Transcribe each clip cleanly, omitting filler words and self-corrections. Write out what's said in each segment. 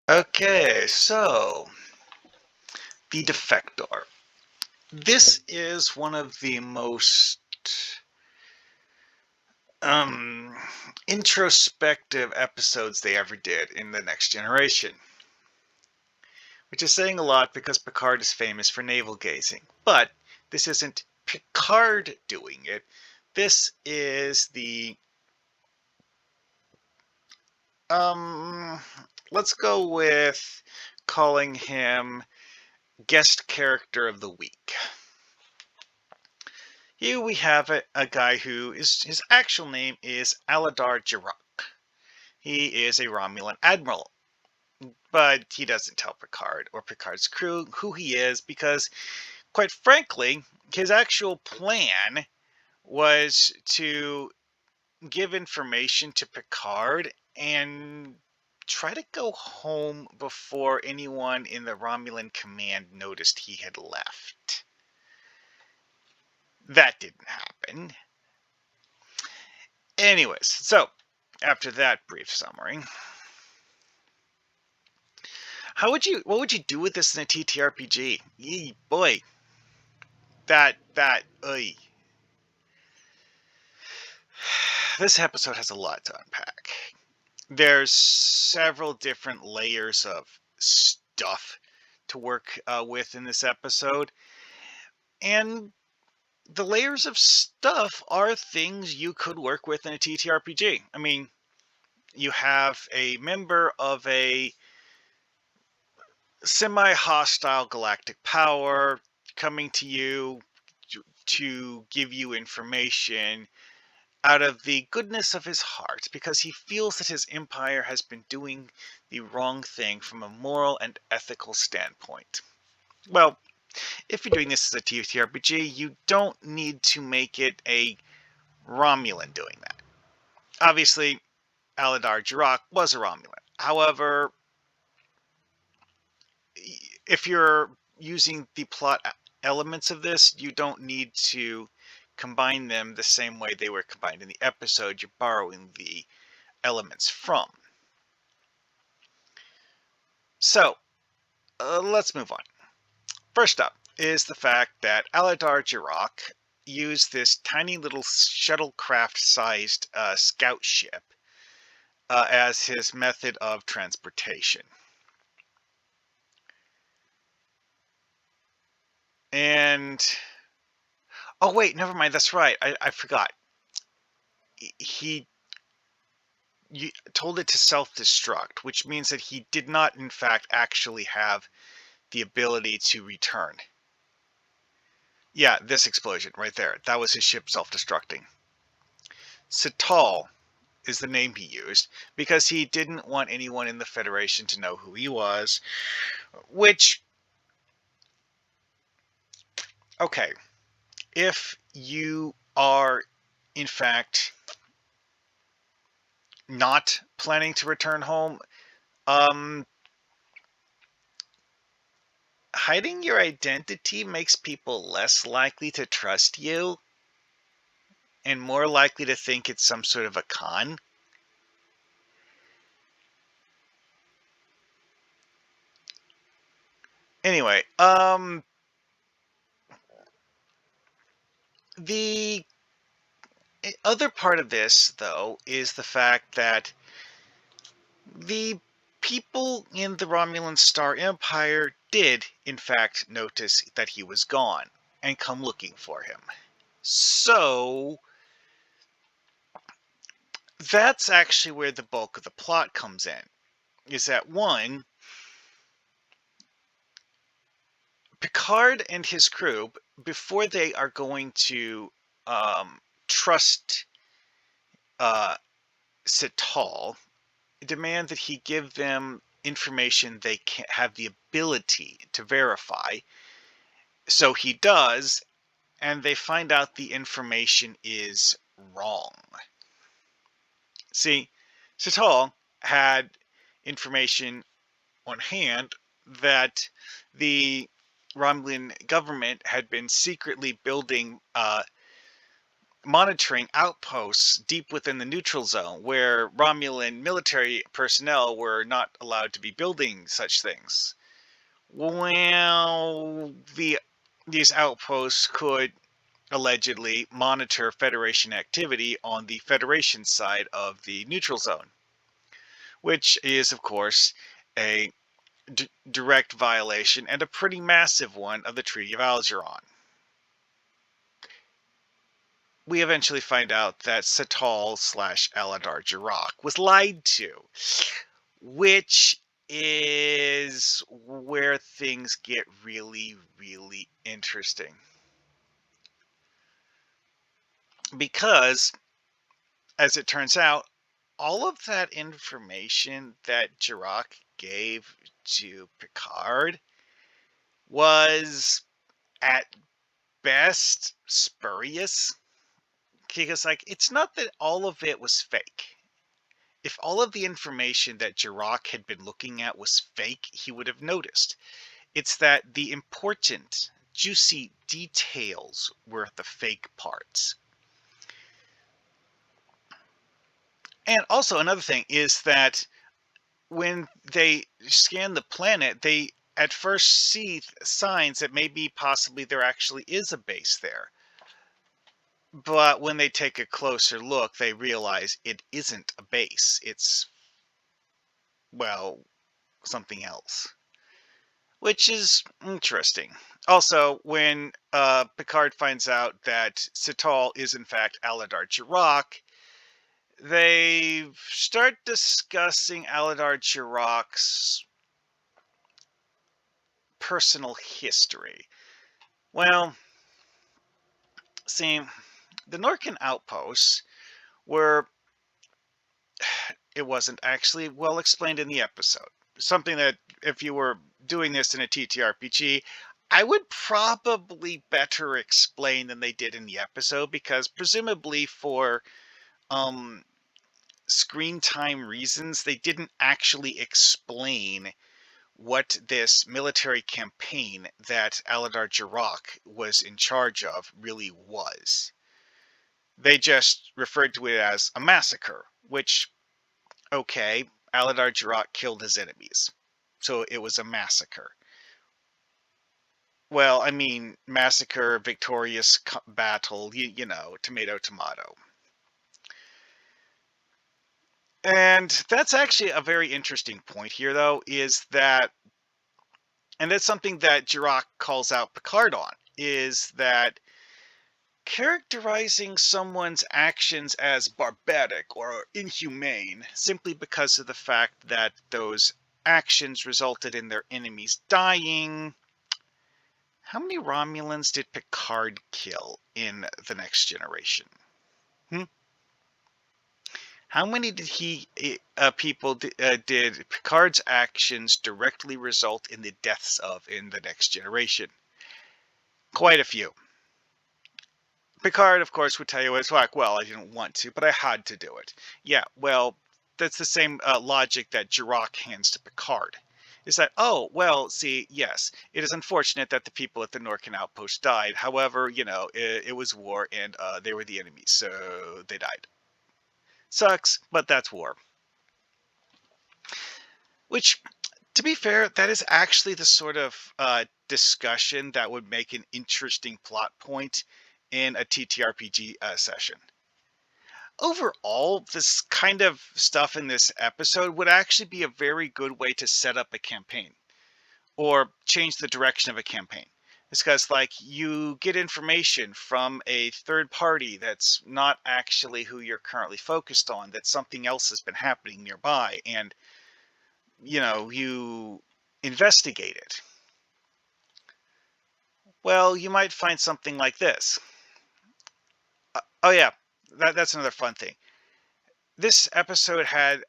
Okay, so the Defector. This is one of the most um, introspective episodes they ever did in The Next Generation, which is saying a lot because Picard is famous for navel gazing. But this isn't Picard doing it. This is the um, let's go with calling him guest character of the week. Here we have a guy who his actual name is Aladar Jirok. He is a Romulan admiral, but he doesn't tell Picard or Picard's crew who he is because, quite frankly, his actual plan was to give information to Picard and try to go home before anyone in the Romulan command noticed he had left. That didn't happen. Anyways, so after that brief summary, what would you do with this in a TTRPG? Yee, boy, oy. This episode has a lot to unpack. There's several different layers of stuff to work with in this episode, and the layers of stuff are things you could work with in a TTRPG. I mean, you have a member of a semi-hostile galactic power coming to you to give you information out of the goodness of his heart because he feels that his empire has been doing the wrong thing from a moral and ethical standpoint. Well, if you're doing this as a TTRPG, you don't need to make it a Romulan doing that. Obviously, Aladar Jirok was a Romulan. However, if you're using the plot elements of this, you don't need to combine them the same way they were combined in the episode. You're borrowing the elements from. So, let's move on. First up is the fact that Aladar Jirok used this tiny little shuttlecraft-sized scout ship as his method of transportation. And oh wait, never mind. That's right. I forgot. He told it to self-destruct, which means that he did not, in fact, actually have the ability to return. Yeah, this explosion right there. That was his ship self-destructing. Sital is the name he used because he didn't want anyone in the Federation to know who he was, which, okay, if you are, in fact, not planning to return home, hiding your identity makes people less likely to trust you and more likely to think it's some sort of a con. Anyway, the other part of this, though, is the fact that the people in the Romulan Star Empire did, in fact, notice that he was gone and come looking for him. So that's actually where the bulk of the plot comes in. Is that one, Picard and his crew, before they are going to trust Sital, demand that he give them information they can't have the ability to verify. So he does, and they find out the information is wrong. See, Sital had information on hand that the Romulan government had been secretly building monitoring outposts deep within the neutral zone where Romulan military personnel were not allowed to be building such things. Well, these outposts could allegedly monitor Federation activity on the Federation side of the neutral zone, which is, of course, a direct violation and a pretty massive one of the Treaty of Algeron. We eventually find out that Satal / Aladar Jirak was lied to, which is where things get really, really interesting. Because, as it turns out, all of that information that Jirak gave to Picard was, at best, spurious. Because, like, it's not that all of it was fake. If all of the information that Jirak had been looking at was fake, he would have noticed. It's that the important, juicy details were the fake parts. And also another thing is that when they scan the planet, they at first see signs that maybe possibly there actually is a base there. But when they take a closer look, they realize it isn't a base. It's, well, something else, which is interesting. Also, when Picard finds out that Sital is in fact Aladar Jirak, they start discussing Aladar Jirak's personal history. Well, see, the Norcan outposts were, it wasn't actually well explained in the episode. Something that, if you were doing this in a TTRPG, I would probably better explain than they did in the episode, because presumably for screen time reasons, they didn't actually explain what this military campaign that Aladar Jirak was in charge of really was. They just referred to it as a massacre, which, okay, Aladar Jirak killed his enemies, so it was a massacre. Well, I mean, massacre, victorious battle, you know, tomato, tomato. And that's actually a very interesting point here, though, is that, and that's something that Jirak calls out Picard on, is that characterizing someone's actions as barbaric or inhumane simply because of the fact that those actions resulted in their enemies dying. How many Romulans did Picard kill in The Next Generation? How many did did Picard's actions directly result in the deaths of in The Next Generation? Quite a few. Picard, of course, would tell you it's like, well, I didn't want to, but I had to do it. Yeah, well, that's the same logic that Jirak hands to Picard. Is that, oh, well, see, yes, it is unfortunate that the people at the Norcan outpost died. However, you know, it was war, and they were the enemies, so they died. Sucks, but that's war. Which, to be fair, that is actually the sort of discussion that would make an interesting plot point in a TTRPG session. Overall, this kind of stuff in this episode would actually be a very good way to set up a campaign or change the direction of a campaign. It's because, like, you get information from a third party that's not actually who you're currently focused on, that something else has been happening nearby, and, you know, you investigate it. Well, you might find something like this. Oh yeah, that's another fun thing. This episode had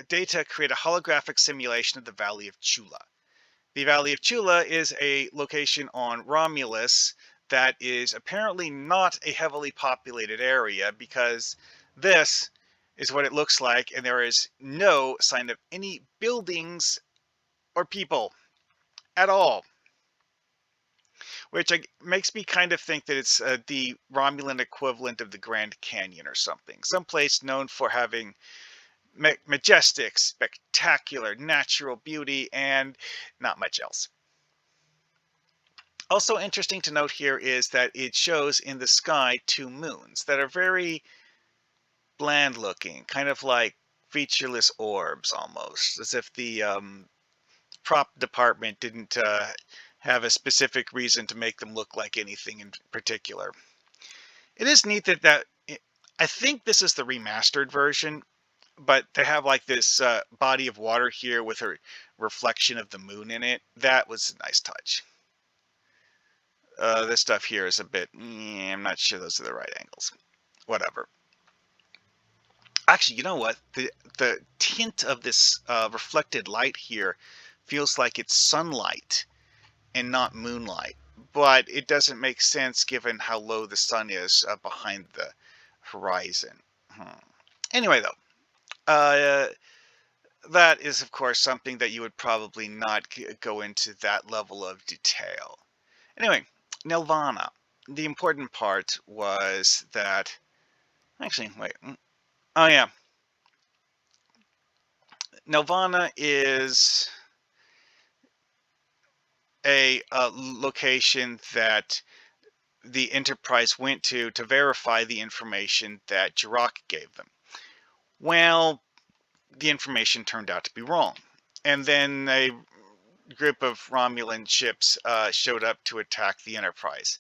Data create a holographic simulation of the Valley of Chula. The Valley of Chula is a location on Romulus that is apparently not a heavily populated area, because this is what it looks like, and there is no sign of any buildings or people at all. which makes me kind of think that it's the Romulan equivalent of the Grand Canyon or something. Someplace known for having majestic, spectacular natural beauty and not much else. Also interesting to note here is that it shows in the sky 2 moons that are very bland looking, kind of like featureless orbs almost, as if the prop department didn't have a specific reason to make them look like anything in particular. It is neat that I think this is the remastered version, but they have like this body of water here with a reflection of the moon in it. That was a nice touch. This stuff here is a bit, I'm not sure those are the right angles. Whatever. Actually, you know what? The tint of this reflected light here feels like it's sunlight and not moonlight. But it doesn't make sense given how low the sun is behind the horizon. Anyway, though, that is, of course, something that you would probably not go into that level of detail. Anyway, Nirvana. The important part was that... Actually, wait. Oh, yeah. Nirvana is a location that the Enterprise went to verify the information that Jirok gave them. Well, the information turned out to be wrong. And then a group of Romulan ships showed up to attack the Enterprise,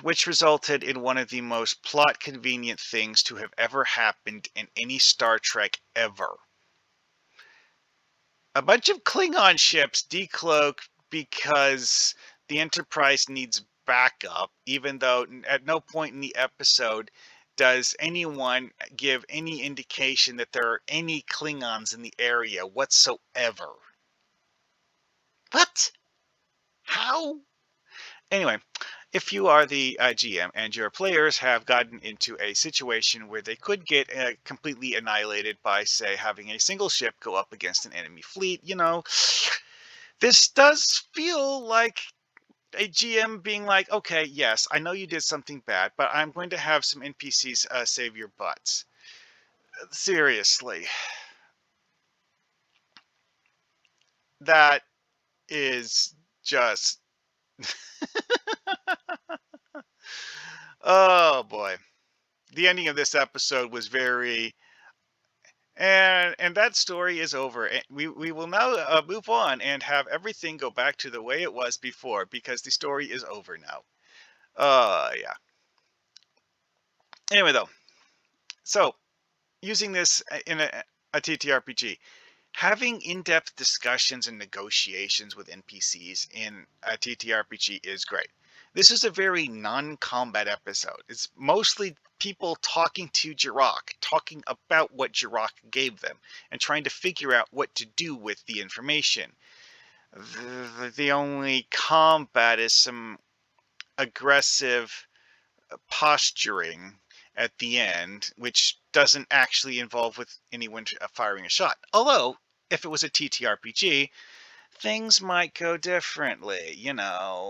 which resulted in one of the most plot-convenient things to have ever happened in any Star Trek ever. A bunch of Klingon ships decloak because the Enterprise needs backup, even though at no point in the episode does anyone give any indication that there are any Klingons in the area whatsoever. What? How? Anyway, if you are the GM and your players have gotten into a situation where they could get completely annihilated by, say, having a single ship go up against an enemy fleet, this does feel like a GM being like, okay, yes, I know you did something bad, but I'm going to have some NPCs save your butts. Seriously. That is just... Oh, boy. The ending of this episode was very... And that story is over. We will now move on and have everything go back to the way it was before, because the story is over now. Yeah. Anyway, though, so using this in a TTRPG, having in-depth discussions and negotiations with NPCs in a TTRPG is great. This is a very non-combat episode. It's mostly people talking to Jirok, talking about what Jirok gave them, and trying to figure out what to do with the information. The only combat is some aggressive posturing at the end, which doesn't actually involve with anyone firing a shot. Although, if it was a TTRPG, things might go differently.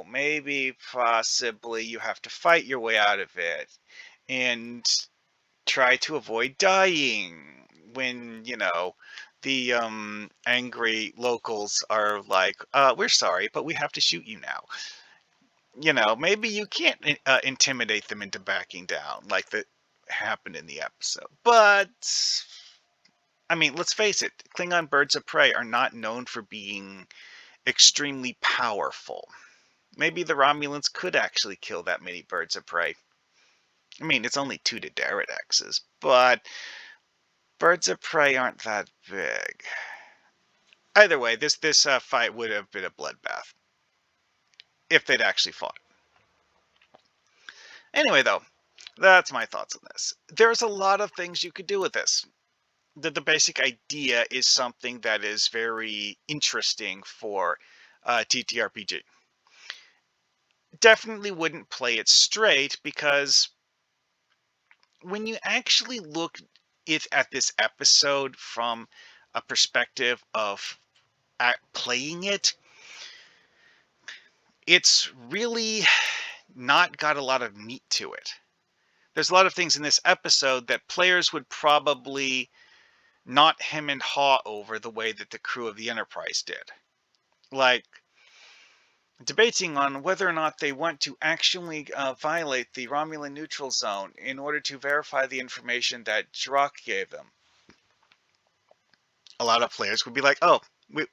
Maybe possibly you have to fight your way out of it and try to avoid dying when, the angry locals are like, we're sorry, but we have to shoot you now. Maybe you can't intimidate them into backing down like that happened in the episode. But, I mean, let's face it, Klingon birds of prey are not known for being extremely powerful. Maybe the Romulans could actually kill that many birds of prey. I mean, it's only 2 Pterodactyls, but birds of prey aren't that big. Either way, this fight would have been a bloodbath if they'd actually fought. Anyway, though, that's my thoughts on this. There's a lot of things you could do with this. The basic idea is something that is very interesting for TTRPG. Definitely wouldn't play it straight, because when you actually look at this episode from a perspective of playing it, it's really not got a lot of meat to it. There's a lot of things in this episode that players would probably not hem and haw over the way that the crew of the Enterprise did. Like, debating on whether or not they want to actually violate the Romulan neutral zone in order to verify the information that Jirok gave them. A lot of players would be like, oh,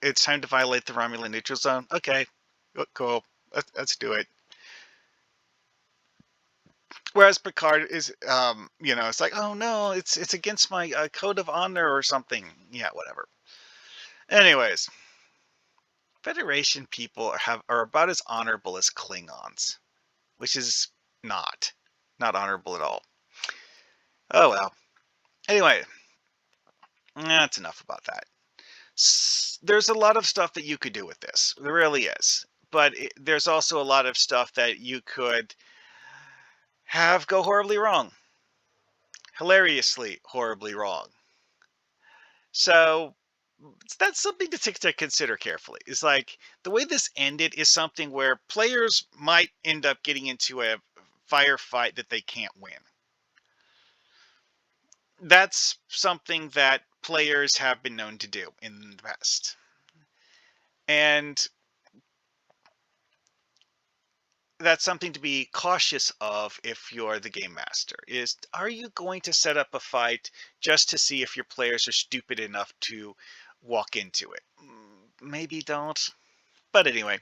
it's time to violate the Romulan neutral zone. Okay, cool. Let's do it. Whereas Picard is, it's like, oh no, it's against my code of honor or something. Yeah, whatever. Anyways, Federation people are about as honorable as Klingons, which is not honorable at all. Oh well. Anyway, that's enough about that. There's a lot of stuff that you could do with this. There really is. But there's also a lot of stuff that you could have go horribly wrong. Hilariously horribly wrong. So that's something to consider carefully. It's like the way this ended is something where players might end up getting into a firefight that they can't win. That's something that players have been known to do in the past. And that's something to be cautious of if you're the game master. Are you going to set up a fight just to see if your players are stupid enough to walk into it? Maybe don't. But anyway,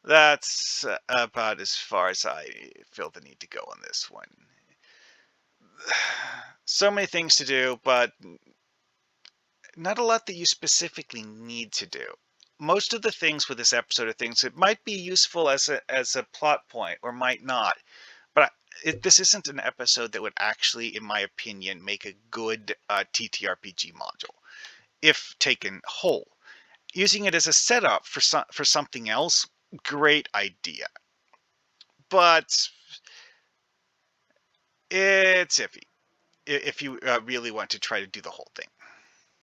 that's about as far as I feel the need to go on this one. So many things to do, but not a lot that you specifically need to do. Most of the things with this episode are things that might be useful as a plot point or might not. But this isn't an episode that would actually, in my opinion, make a good TTRPG module if taken whole. Using it as a setup for something else, great idea. But it's iffy if you really want to try to do the whole thing.